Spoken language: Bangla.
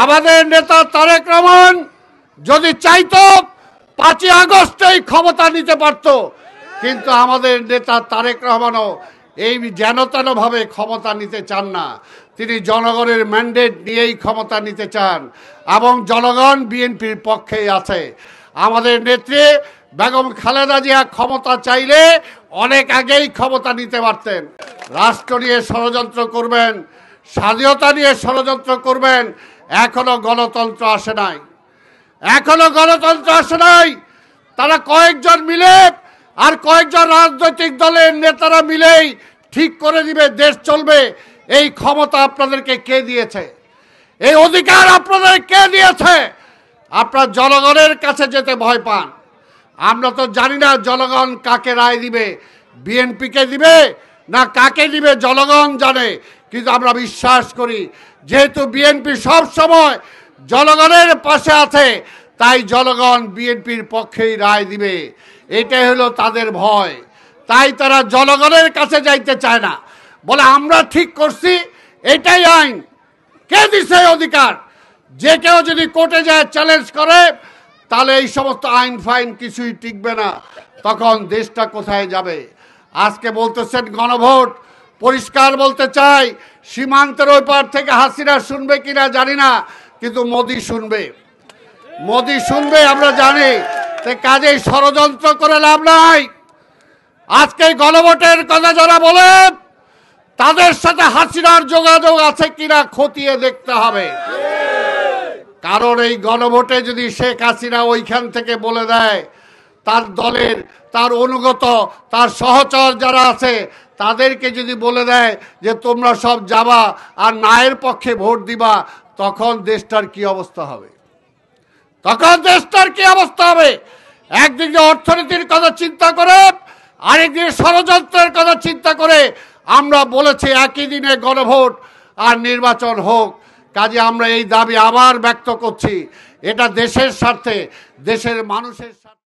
আমাদের নেতা তারেক রহমান যদি চাইতো 5ই আগস্টেই ক্ষমতা নিতে পারত, কিন্তু আমাদের নেতা তারেক রহমানও এই যেনতেনভাবে ক্ষমতা নিতে চান না। তিনি জনগণের ম্যান্ডেট নিয়েই ক্ষমতা নিতে চান এবং জনগণ বিএনপির পক্ষেই আছে। আমাদের নেত্রী বেগম খালেদা জিয়া ক্ষমতা চাইলে অনেক আগেই ক্ষমতা নিতে পারতেন। রাষ্ট্র নিয়ে ষড়যন্ত্র করবেন, স্বাধীনতা নিয়ে ষড়যন্ত্র করবেন, এখনো গণতন্ত্র আসে নাই, এখনো গণতন্ত্র আসে নাই। তারা কয়েকজন মিলে আর কয়েকজন রাজনৈতিক দলের নেতারা মিলেই ঠিক করে দিবে দেশ চলবে। এই ক্ষমতা আপনাদেরকে কে দিয়েছে? এই অধিকার আপনাদের কে দিয়েছে? আপনারা জনগণের কাছে যেতে ভয় পান। আমরা তো জানি না জনগণ কাকে রায় দিবে, বিএনপিকে দিবে না কাকে দিবে, জনগণ জানে। কিন্তু আমরা বিশ্বাস করি যেহেতু বিএনপি সব সময় জনগণের পাশে আছে, তাই জনগণ বিএনপির পক্ষেই রায় দিবে। এটাই হলো তাদের ভয়। তাই তারা জনগণের কাছে যাইতে চায় না, বলে আমরা ঠিক করছি, এটাই আইন। কে দিছে অধিকার? যে কেউ যদি কোর্টে যায় চ্যালেঞ্জ করে, তাহলে এই সমস্ত আইন ফাইন কিছুই টিকবে না। তখন দেশটা কোথায় যাবে? আজকে বলতেছেন গণভোট, পরিষ্কার বলতে চাই, সীমান্তের ওই পার থেকে হাসিনা শুনবে কিনা জানি না, কিন্তু মোদি শুনবে। মোদি শুনবে আমরা জানি। কাজেই ষড়যন্ত্র করে লাভ নাই। আজকে গণভোটের কথা যারা বলে, তাদের সাথে হাসিনার যোগাযোগ আছে কিনা খতিয়ে দেখতে হবে। কারণ এই গণভোটে যদি শেখ হাসিনা ওইখান থেকে বলে দেয়, তার দলের, তার অনুগত, তার সহচর যারা আছে তাদেরকে যদি বলে দেয় যে তোমরা সব যাবা আর নায়ের পক্ষে ভোট দিবা, তখন দেশটার কি অবস্থা হবে? তখন দেশটার কি অবস্থা হবে? একদিকে অর্থনীতির কথা চিন্তা করে, আরেকদিকে ষড়যন্ত্রের কথা চিন্তা করে আমরা বলেছি একই দিনে গণভোট আর নির্বাচন হোক। কাজে আমরা এই দাবি আবার ব্যক্ত করছি। এটা দেশের স্বার্থে, দেশের মানুষের স্বার্থে।